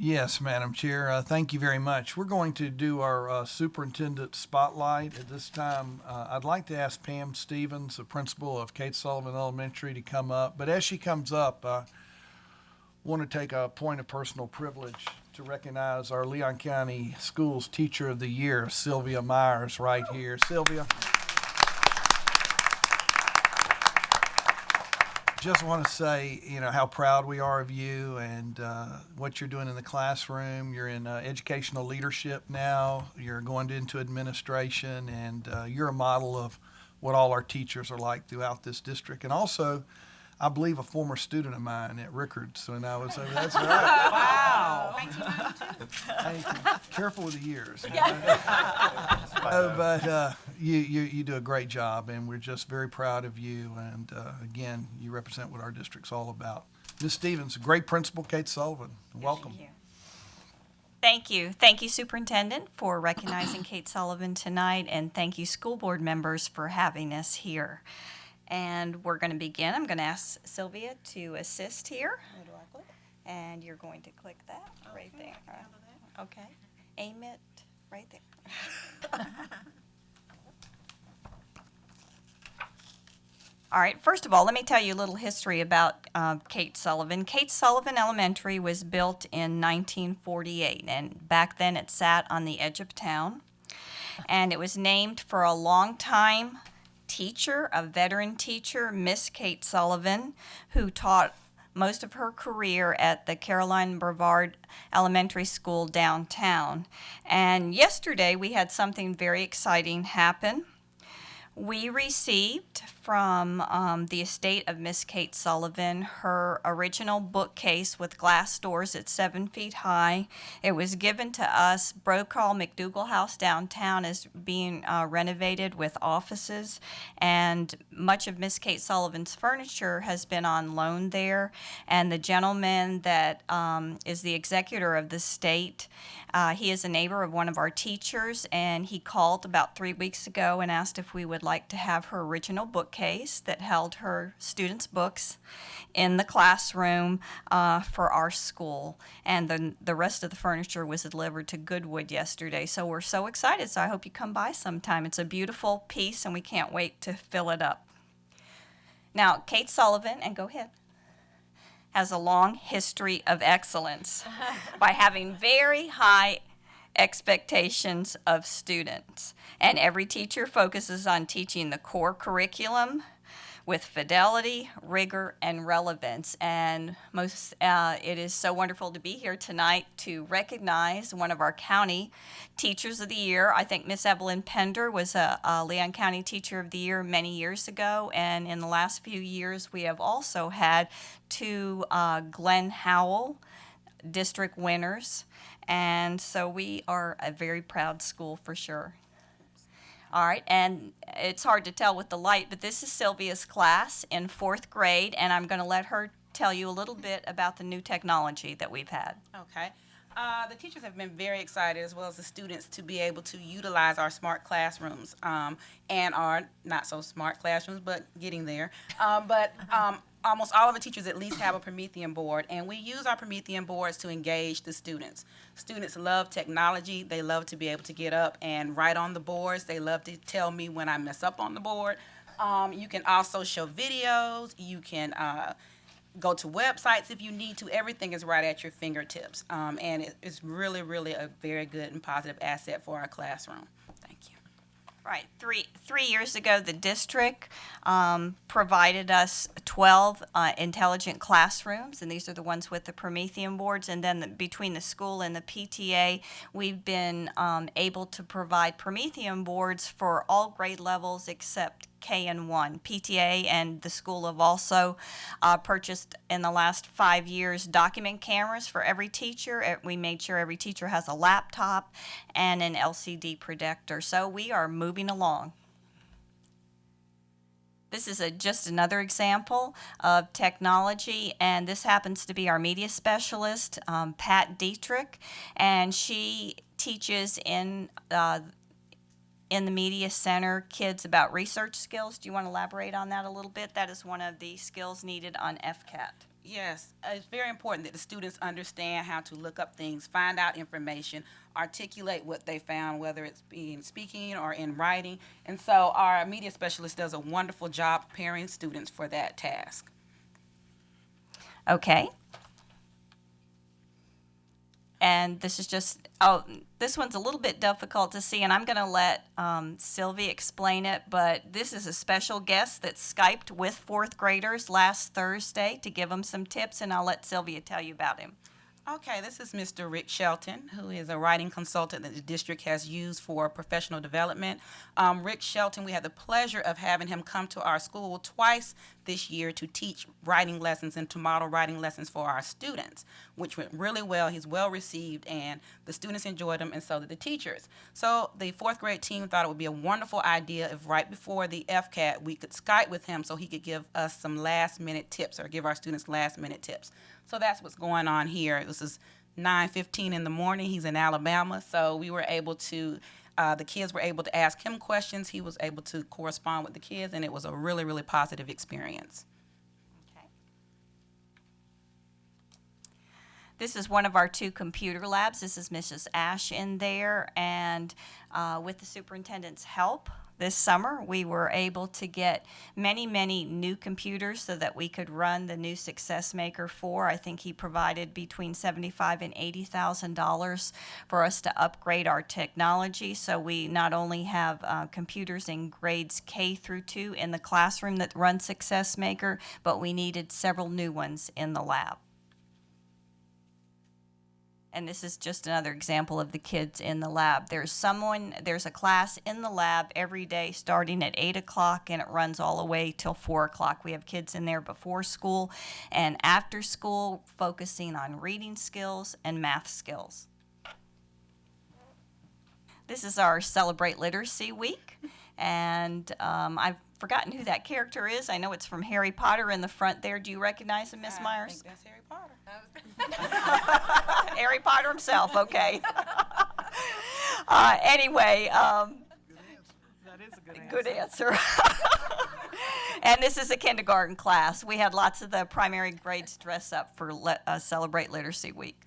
Yes, Madam Chair. Thank you very much. We're going to do our superintendent spotlight. At this time, I'd like to ask Pam Stevens, the principal of Sullivan Elementary, to come up. But as she comes up, I want to take a point of personal privilege to recognize our Leon County Schools Teacher of the Year, Sylvia Myers, right here. Sylvia. Just want to say, how proud we are of you and what you're doing in the classroom. You're in educational leadership now. You're going into administration, and you're a model of what all our teachers are like throughout this district. And also, I believe a former student of mine at Rickards when I was over. That's right. Wow. 1992. Careful with the years. But you do a great job, and we're just very proud of you. And again, you represent what our district's all about. Ms. Stevens, great principal, Kate Sullivan. Welcome. Thank you. Thank you, Superintendent, for recognizing Kate Sullivan tonight, and thank you, school board members, for having us here. And we're going to begin. I'm going to ask Sylvia to assist here. Where do I click? And you're going to click that right there. Okay. Aim it right there. All right. First of all, let me tell you a little history about Kate Sullivan. Kate Sullivan Elementary was built in 1948, and back then it sat on the edge of town. And it was named for a long-time teacher, a veteran teacher, Miss Kate Sullivan, who taught most of her career at the Caroline Brevard Elementary School downtown. And yesterday we had something very exciting happen. We received from the estate of Miss Kate Sullivan her original bookcase with glass doors at 7 feet high. It was given to us. Brokaw McDougall House downtown is being renovated with offices, and much of Miss Kate Sullivan's furniture has been on loan there. And the gentleman that is the executor of the estate, he is a neighbor of one of our teachers, and he called about 3 weeks ago and asked if we would like to have her original bookcase that held her students' books in the classroom for our school. And then the rest of the furniture was delivered to Goodwood yesterday. So we're so excited. So I hope you come by sometime. It's a beautiful piece, and we can't wait to fill it up. Now, Kate Sullivan, and go ahead, has a long history of excellence by having very high expectations of students. And every teacher focuses on teaching the core curriculum with fidelity, rigor, and relevance. And it is so wonderful to be here tonight to recognize one of our county teachers of the year. I think Miss Evelyn Pender was a Leon County Teacher of the Year many years ago, and in the last few years we have also had two Glenn Howell district winners, and so we are a very proud school for sure. All right, and it's hard to tell with the light, but this is Sylvia's class in 4th grade, and I'm going to let her tell you a little bit about the new technology that we've had. Okay. The teachers have been very excited, as well as the students, to be able to utilize our smart classrooms and our not so smart classrooms, but getting there. Almost all of the teachers at least have a Promethean board, and we use our Promethean boards to engage the students. Students love technology. They love to be able to get up and write on the boards. They love to tell me when I mess up on the board. You can also show videos. You can go to websites if you need to. Everything is right at your fingertips, and it's really, really a very good and positive asset for our classroom. Thank you. Right. Three years ago, the district provided us 12 intelligent classrooms, and these are the ones with the Promethean boards. And then between the school and the PTA, we've been able to provide Promethean boards for all grade levels except K and 1. PTA and the school have also purchased in the last 5 years document cameras for every teacher. We made sure every teacher has a laptop and an LCD projector. So we are moving along. This is just another example of technology, and this happens to be our media specialist, Pat Dietrich, and she teaches in the Media Center kids about research skills. Do you want to elaborate on that a little bit? That is one of the skills needed on FCAT. Yes, it's very important that the students understand how to look up things, find out information, articulate what they found, whether it's in speaking or in writing. And so our media specialist does a wonderful job preparing students for that task. Okay. And this is just, this one's a little bit difficult to see, and I'm going to let Sylvia explain it, but this is a special guest that Skyped with fourth graders last Thursday to give them some tips, and I'll let Sylvia tell you about him. Okay, this is Mr. Rick Shelton, who is a writing consultant that the district has used for professional development. Rick Shelton, we had the pleasure of having him come to our school twice this year to teach writing lessons and to model writing lessons for our students, which went really well. He's well received, and the students enjoyed him, and so did the teachers. So the fourth grade team thought it would be a wonderful idea if right before the FCAT we could Skype with him so he could give us some last-minute tips or give our students last-minute tips. So that's what's going on here. This is 9:15 in the morning. He's in Alabama, so we were able to, the kids were able to ask him questions. He was able to correspond with the kids, and it was a really, really positive experience. Okay. This is one of our 2 computer labs. This is Mrs. Ash in there, and with the superintendent's help, this summer, we were able to get many, many new computers so that we could run the new Success Maker 4. I think he provided between $75,000 and $80,000 for us to upgrade our technology. So we not only have computers in grades K through 2 in the classroom that run Success Maker, but we needed several new ones in the lab. And this is just another example of the kids in the lab. There's a class in the lab every day starting at 8 o'clock, and it runs all the way till 4 o'clock. We have kids in there before school and after school focusing on reading skills and math skills. This is our Celebrate Literacy Week, and I've forgotten who that character is. I know it's from Harry Potter in the front there. Do you recognize him, Miss Myers? I think that's Harry Potter. Harry Potter himself, okay. Anyway, That is a good answer. good answer. And this is a kindergarten class. We had lots of the primary grades dress up for Celebrate Literacy Week.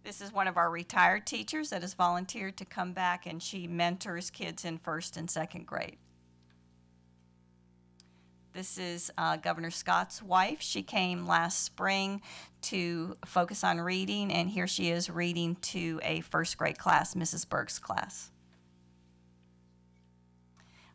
This is one of our retired teachers that has volunteered to come back, and she mentors kids in 1st and 2nd grade. This is Governor Scott's wife. She came last spring to focus on reading, and here she is reading to a 1st grade class, Mrs. Berg's class.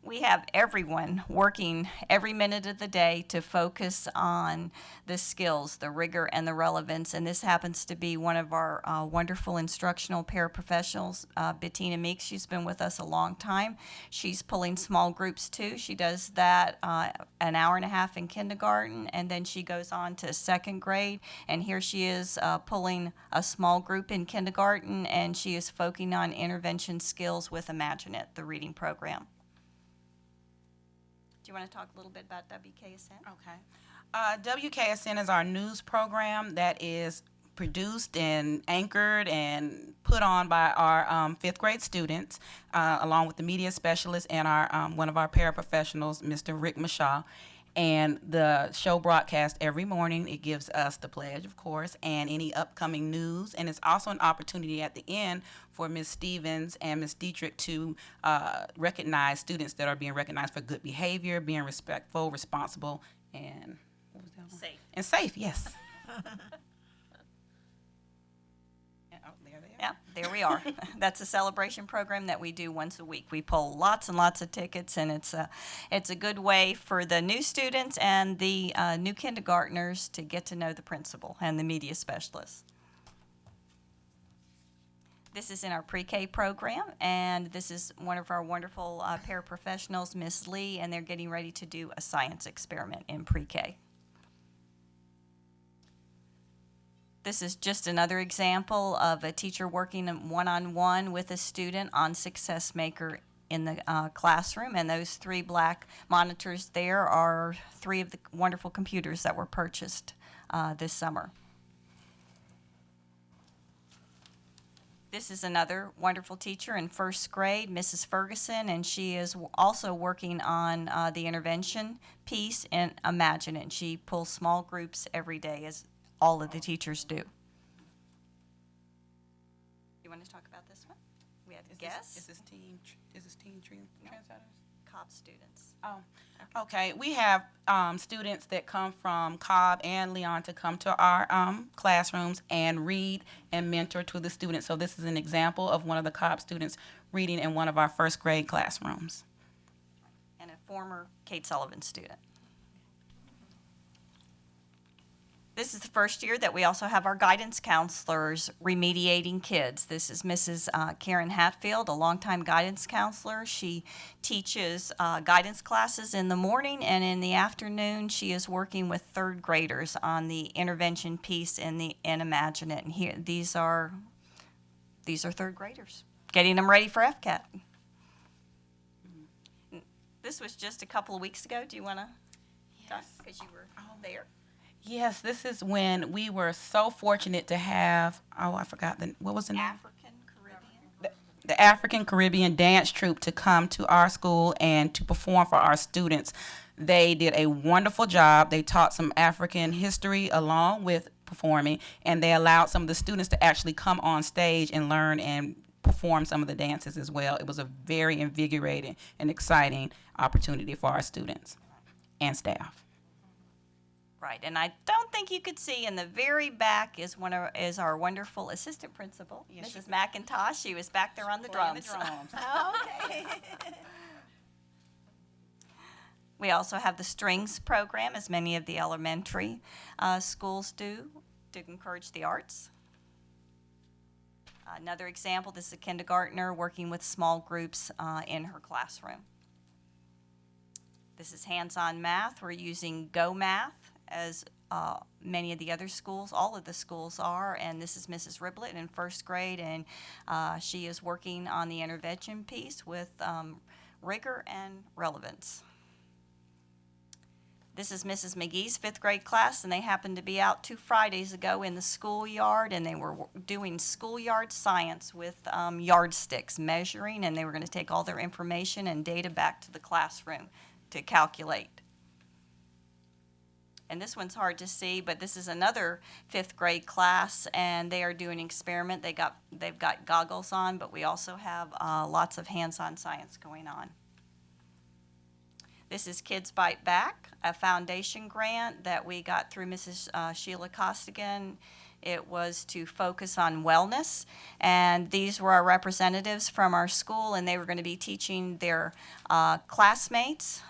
We have everyone working every minute of the day to focus on the skills, the rigor, and the relevance, and this happens to be one of our wonderful instructional paraprofessionals, Bettina Meeks. She's been with us a long time. She's pulling small groups too. She does that an hour and a half in kindergarten, and then she goes on to 2nd grade, and here she is pulling a small group in kindergarten, and she is focusing on intervention skills with Imagine It, the reading program. Do you want to talk a little bit about WKSN? Okay. WKSN is our news program that is produced and anchored and put on by our 5th grade students, along with the media specialist and our one of our paraprofessionals, Mr. Rick Mashaw. And the show broadcasts every morning. It gives us the pledge, of course, and any upcoming news. And it's also an opportunity at the end for Ms. Stevens and Ms. Dietrich to recognize students that are being recognized for good behavior, being respectful, responsible, and what was the other one? Safe. And safe, yes. Oh, there they are. Yeah, there we are. That's a celebration program that we do once a week. We pull lots and lots of tickets, and it's a good way for the new students and the new kindergartners to get to know the principal and the media specialist. This is in our PreK program, and this is one of our wonderful paraprofessionals, Miss Lee, and they're getting ready to do a science experiment in PreK. This is just another example of a teacher working one-on-one with a student on Success Maker in the classroom, and those 3 black monitors there are 3 of the wonderful computers that were purchased this summer. This is another wonderful teacher in first grade, Mrs. Ferguson, and she is also working on the intervention piece in Imagine It. She pulls small groups every day, as all of the teachers do. You want to talk about this one? We have a guest. Is this teen trendsetters? Cobb students. Oh, okay. We have students that come from Cobb and Leon to come to our classrooms and read and mentor to the students. So this is an example of one of the Cobb students reading in one of our first grade classrooms. And a former Kate Sullivan student. This is the first year that we also have our guidance counselors remediating kids. This is Mrs. Karen Hatfield, a longtime guidance counselor. She teaches guidance classes in the morning, and in the afternoon she is working with third graders on the intervention piece in Imagine It. And here, these are third graders, getting them ready for FCAT. This was just a couple of weeks ago. Do you want to talk? Because you were there. Yes, this is when we were so fortunate to have, I forgot what was the name? African Caribbean. The African Caribbean dance troupe to come to our school and to perform for our students. They did a wonderful job. They taught some African history along with performing, and they allowed some of the students to actually come on stage and learn and perform some of the dances as well. It was a very invigorating and exciting opportunity for our students and staff. Right, and I don't think you could see in the very back is our wonderful assistant principal, Yes, Mrs. McIntosh. She was back there on the drums. Okay. We also have the strings program, as many of the elementary schools do, to encourage the arts. Another example, this is a kindergartner working with small groups in her classroom. This is hands-on math. We're using Go Math, as many of the other schools, all of the schools are, and this is Mrs. Riblett in first grade, and she is working on the intervention piece with rigor and relevance. This is Mrs. McGee's fifth grade class, and they happened to be out 2 Fridays ago in the schoolyard, and they were doing schoolyard science with yardsticks, measuring, and they were going to take all their information and data back to the classroom to calculate. And this one's hard to see, but this is another fifth grade class, and they are doing an experiment. They've got goggles on, but we also have lots of hands-on science going on. This is Kids Bite Back, a foundation grant that we got through Mrs. Sheila Costigan. It was to focus on wellness, and these were our representatives from our school, and they were going to be teaching their classmates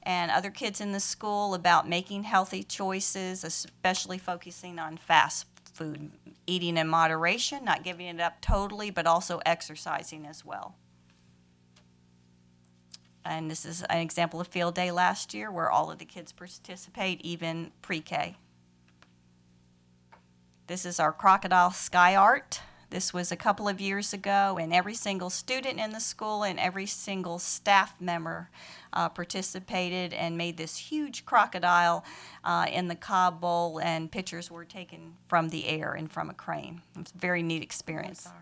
and other kids in the school about making healthy choices, especially focusing on fast food, eating in moderation, not giving it up totally, but also exercising as well. And this is an example of field day last year where all of the kids participate, even pre-K. This is our Crocodile Skye art. This was a couple of years ago, and every single student in the school and every single staff member participated and made this huge crocodile in the Cobb Bowl, and pictures were taken from the air and from a crane. It's a very neat experience. Sorry.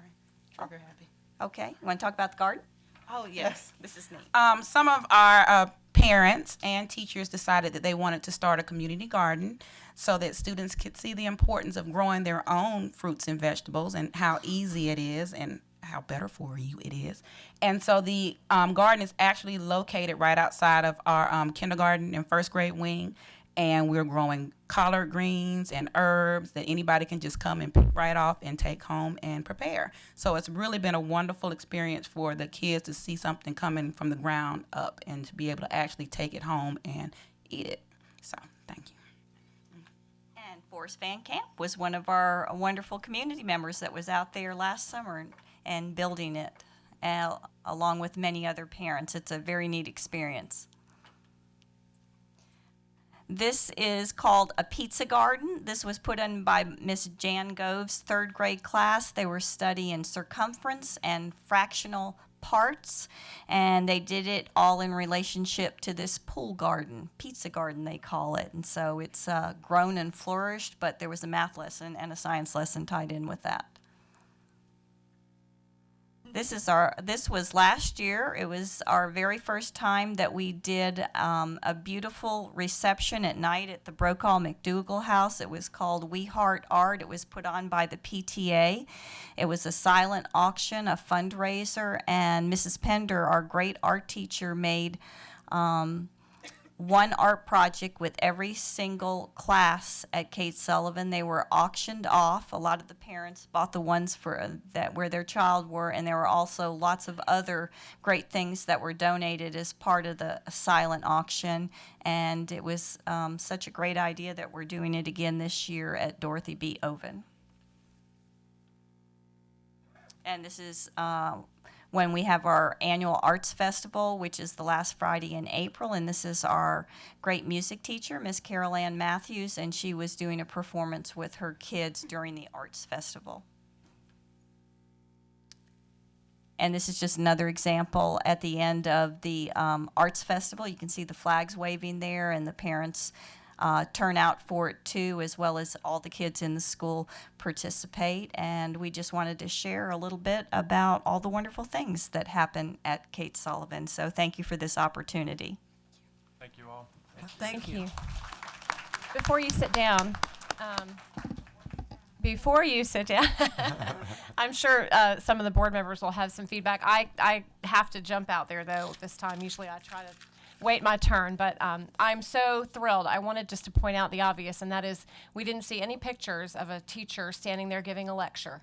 Trigger happy. Okay, you want to talk about the garden? Oh, yes. This is neat. Some of our parents and teachers decided that they wanted to start a community garden so that students could see the importance of growing their own fruits and vegetables and how easy it is and how better for you it is. And so the garden is actually located right outside of our kindergarten and first grade wing, and we're growing collard greens and herbs that anybody can just come and pick right off and take home and prepare. So it's really been a wonderful experience for the kids to see something coming from the ground up and to be able to actually take it home and eat it. So thank you. And Forrest Van Camp was one of our wonderful community members that was out there last summer and building it, along with many other parents. It's a very neat experience. This is called a pizza garden. This was put in by Miss Jan Gove's third grade class. They were studying circumference and fractional parts, and they did it all in relationship to this pool garden, pizza garden they call it. And so it's grown and flourished, but there was a math lesson and a science lesson tied in with that. This was last year. It was our very first time that we did a beautiful reception at night at the Brokaw McDougal House. It was called We Heart Art. It was put on by the PTA. It was a silent auction, a fundraiser, and Mrs. Pender, our great art teacher, made one art project with every single class at Kate Sullivan. They were auctioned off. A lot of the parents bought the ones for that where their child were, and there were also lots of other great things that were donated as part of the silent auction. And it was such a great idea that we're doing it again this year at Dorothy B. Oven. And this is when we have our annual arts festival, which is the last Friday in April. And this is our great music teacher, Miss Carol Ann Matthews, and she was doing a performance with her kids during the arts festival. And this is just another example at the end of the arts festival. You can see the flags waving there, and the parents turn out for it too, as well as all the kids in the school participate. And we just wanted to share a little bit about all the wonderful things that happen at Kate Sullivan. So thank you for this opportunity. Thank you all. Thank you. Before you sit down, I'm sure some of the board members will have some feedback. I have to jump out there, though, this time. Usually I try to wait my turn, but I'm so thrilled. I wanted just to point out the obvious, and that is we didn't see any pictures of a teacher standing there giving a lecture.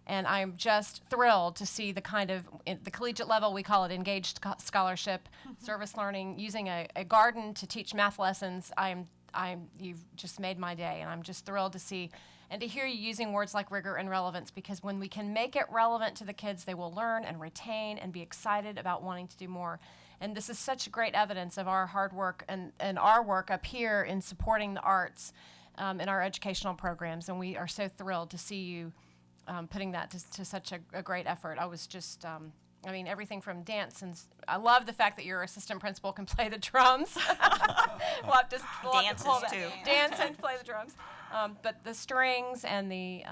And I'm just thrilled to see the kind of, at the collegiate level, we call it engaged scholarship, service learning, using a garden to teach math lessons. You've just made my day, and I'm just thrilled to see and to hear you using words like rigor and relevance, because when we can make it relevant to the kids, they will learn and retain and be excited about wanting to do more. And this is such great evidence of our hard work and our work up here in supporting the arts in our educational programs. And we are so thrilled to see you putting that to such a great effort. I was just, everything from dance, and I love the fact that your assistant principal can play the drums. We'll have to pull that. Dances, too. Dance and play the drums. But the strings and the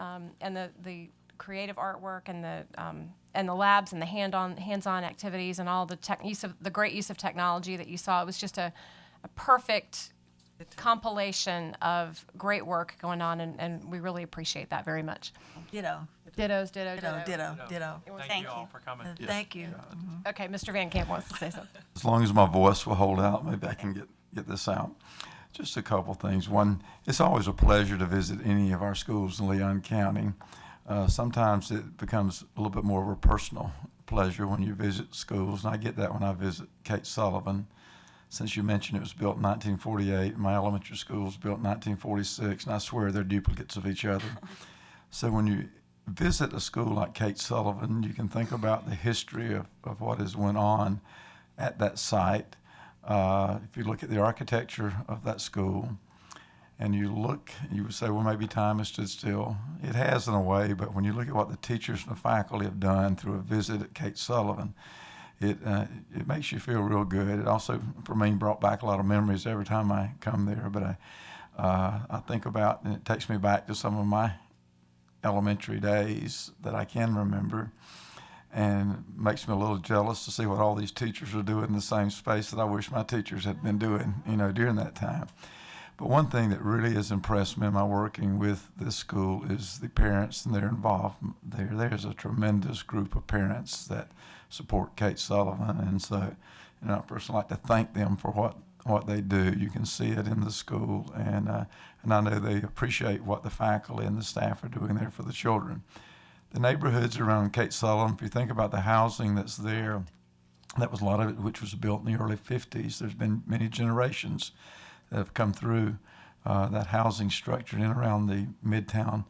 creative artwork and the labs and the hands-on activities and all the great use of technology that you saw, it was just a perfect compilation of great work going on, and we really appreciate that very much. Ditto. Ditto. Thank you all you. for coming. Thank you. Okay, Mr. Van Camp wants to say something. As long as my voice will hold out, maybe I can get this out. Just a couple things. One, it's always a pleasure to visit any of our schools in Leon County. Sometimes it becomes a little bit more of a personal pleasure when you visit schools, and I get that when I visit Kate Sullivan. Since you mentioned it was built in 1948, my elementary school was built in 1946, and I swear they're duplicates of each other. So when you visit a school like Kate Sullivan, you can think about the history of what has went on at that site. If you look at the architecture of that school, and you would say, well, maybe time has stood still. It has in a way, but when you look at what the teachers and the faculty have done through a visit at Kate Sullivan, it makes you feel real good. It also, for me, brought back a lot of memories every time I come there. But I think about, and it takes me back to some of my elementary days that I can remember, and makes me a little jealous to see what all these teachers are doing in the same space that I wish my teachers had been doing, during that time. But one thing that really has impressed me in my working with this school is the parents and their involvement there. There's a tremendous group of parents that support Kate Sullivan, and so I personally like to thank them for what they do. You can see it in the school, and I know they appreciate what the faculty and the staff are doing there for the children. The neighborhoods around Kate Sullivan, if you think about the housing that's there, that was a lot of it which was built in the early 50s. There's been many generations that have come through that housing structure in and around the Midtown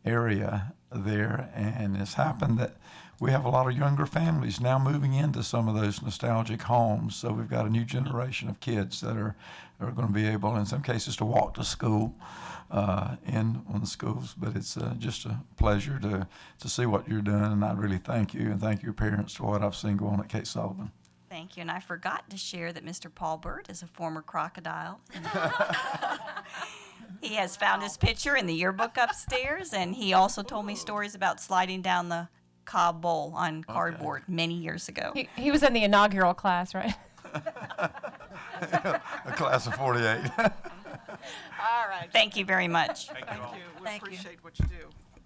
area there, and it's happened that we have a lot of younger families now moving into some of those nostalgic homes. So we've got a new generation of kids that are going to be able, in some cases, to walk to school in one of the schools. But it's just a pleasure to see what you're doing, and I really thank you, and thank your parents for what I've seen go on at Kate Sullivan. Thank you. And I forgot to share that Mr. Paul Burt is a former crocodile. He has found his picture in the yearbook upstairs, and he also told me stories about sliding down the cob bowl on cardboard many years ago. He was in the inaugural class, right? A class of 48. All right. Thank you very much. Thank you. We appreciate what you do.